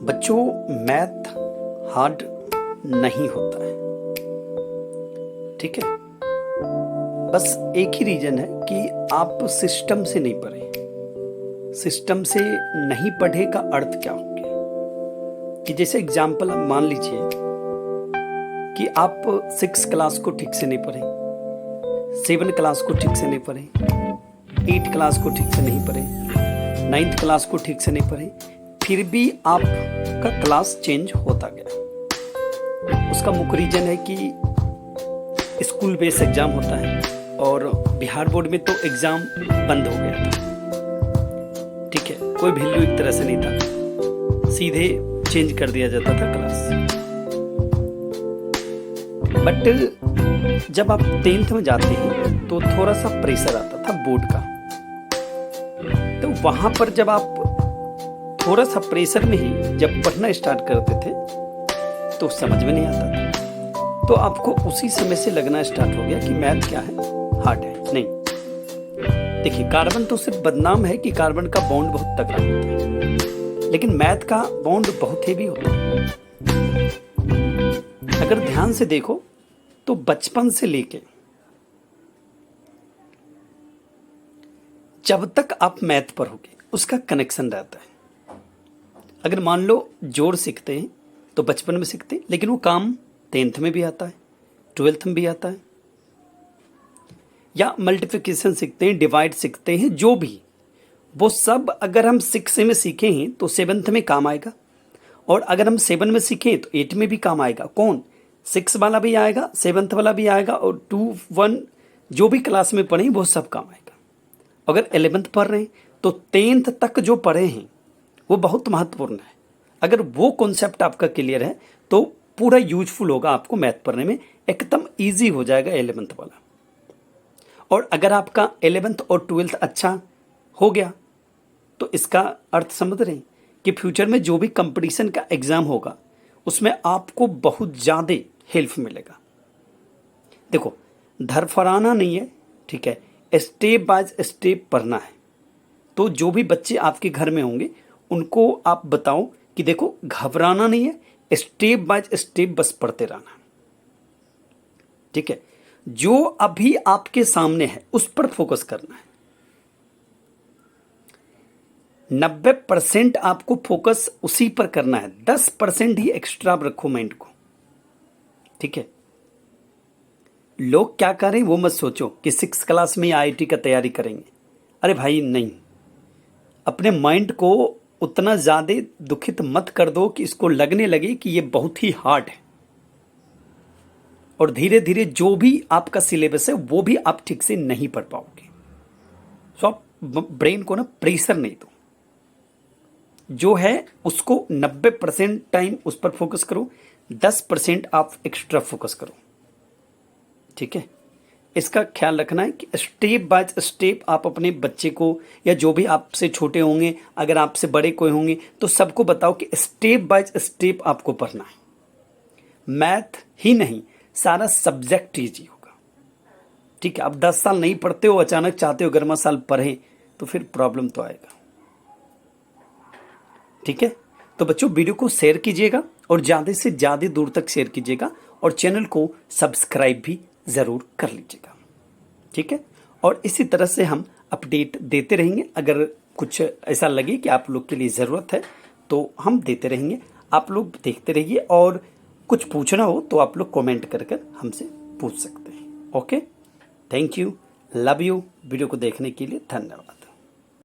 बच्चों, math hard नहीं होता है, ठीक है। बस एक ही रीजन है कि आप सिस्टम से नहीं पढ़े। सिस्टम से नहीं पढ़े का अर्थ क्या हो गया कि जैसे एग्जाम्पल आप मान लीजिए कि आप 6 क्लास को ठीक से नहीं पढ़े, 7 क्लास को ठीक से नहीं पढ़े, 8 क्लास को ठीक से नहीं पढ़े, 9th क्लास को ठीक से नहीं पढ़े, फिर भी आपका क्लास चेंज होता गया। उसका मुख्य रीजन है कि स्कूल बेस एग्जाम होता है और बिहार बोर्ड में तो एग्जाम बंद हो गया था, ठीक है। कोई वैल्यू एक तरह से नहीं था, सीधे चेंज कर दिया जाता था क्लास। बट जब आप 10th में जाते हैं तो थोड़ा सा प्रेशर आता था बोर्ड का, तो वहां पर जब आप थोड़ा सा प्रेशर में ही जब पढ़ना स्टार्ट करते थे तो समझ में नहीं आता था। तो आपको उसी समय से लगना स्टार्ट हो गया कि मैथ क्या है, हार्ड है। नहीं, देखिए, कार्बन तो सिर्फ बदनाम है कि कार्बन का बॉन्ड बहुत तगड़ा होता है, लेकिन मैथ का बॉन्ड बहुत हेवी होता है। अगर ध्यान से देखो तो बचपन से लेके जब तक आप मैथ पढ़ोगे उसका कनेक्शन रहता है। अगर मान लो जोड़ सीखते हैं तो बचपन में सीखते हैं, लेकिन वो काम 10th में भी आता है, 12th में भी आता है। या मल्टीप्लिकेशन सीखते हैं, डिवाइड सीखते हैं, जो भी वो सब अगर हम 6 में सीखे हैं तो 7th में काम आएगा, और अगर हम 7 में सीखें तो 8 में भी काम आएगा। कौन? 6 वाला भी आएगा, 7th वाला भी आएगा, और 2, 1 जो भी क्लास में पढ़े वो सब काम आएगा। अगर 11th पढ़ रहे हैं तो 10th तक जो पढ़े हैं वो बहुत महत्वपूर्ण है। अगर वो कॉन्सेप्ट आपका क्लियर है तो पूरा यूजफुल होगा आपको मैथ पढ़ने में, एकदम इजी हो जाएगा 11th वाला। और अगर आपका 11th और 12th अच्छा हो गया तो इसका अर्थ समझ रहे हैं कि फ्यूचर में जो भी कंपटीशन का एग्जाम होगा उसमें आपको बहुत ज़्यादा हेल्प मिलेगा। देखो, धरफराना नहीं है, ठीक है, स्टेप बाय स्टेप पढ़ना है। तो जो भी बच्चे आपके घर में होंगे उनको आप बताओ कि देखो, घबराना नहीं है, स्टेप बाय स्टेप बस पढ़ते रहना, ठीक है। जो अभी आपके सामने है उस पर फोकस करना है। 90% आपको फोकस उसी पर करना है, 10% ही एक्स्ट्रा रखो माइंड को, ठीक है। लोग क्या करें वो मत सोचो कि 6 क्लास में IIT का तैयारी करेंगे। अरे भाई नहीं, अपने माइंड को उतना ज़्यादा दुखित मत कर दो कि इसको लगने लगे कि ये बहुत ही हार्ड है, और धीरे धीरे जो भी आपका सिलेबस है वो भी आप ठीक से नहीं पढ़ पाओगे। सो आप ब्रेन को ना प्रेशर नहीं दो, जो है उसको 90% टाइम उस पर फोकस करो, 10% आप एक्स्ट्रा फोकस करो, ठीक है। इसका ख्याल रखना है कि स्टेप बाय स्टेप आप अपने बच्चे को, या जो भी आपसे छोटे होंगे, अगर आपसे बड़े कोई होंगे तो सबको बताओ कि स्टेप बाय स्टेप आपको पढ़ना है। मैथ ही नहीं, सारा सब्जेक्ट इजी होगा, ठीक है। अब 10 साल नहीं पढ़ते हो, अचानक चाहते हो 11वां साल पढ़े तो फिर प्रॉब्लम तो आएगा, ठीक है। तो बच्चों, वीडियो को शेयर कीजिएगा और ज़्यादा से ज़्यादा दूर तक शेयर कीजिएगा, और चैनल को सब्सक्राइब भी ज़रूर कर लीजिएगा, ठीक है। और इसी तरह से हम अपडेट देते रहेंगे। अगर कुछ ऐसा लगे कि आप लोग के लिए ज़रूरत है तो हम देते रहेंगे, आप लोग देखते रहिए। और कुछ पूछना हो तो आप लोग कमेंट कर कर हमसे पूछ सकते हैं। Okay, thank you, love you. Video को देखने के लिए धन्यवाद।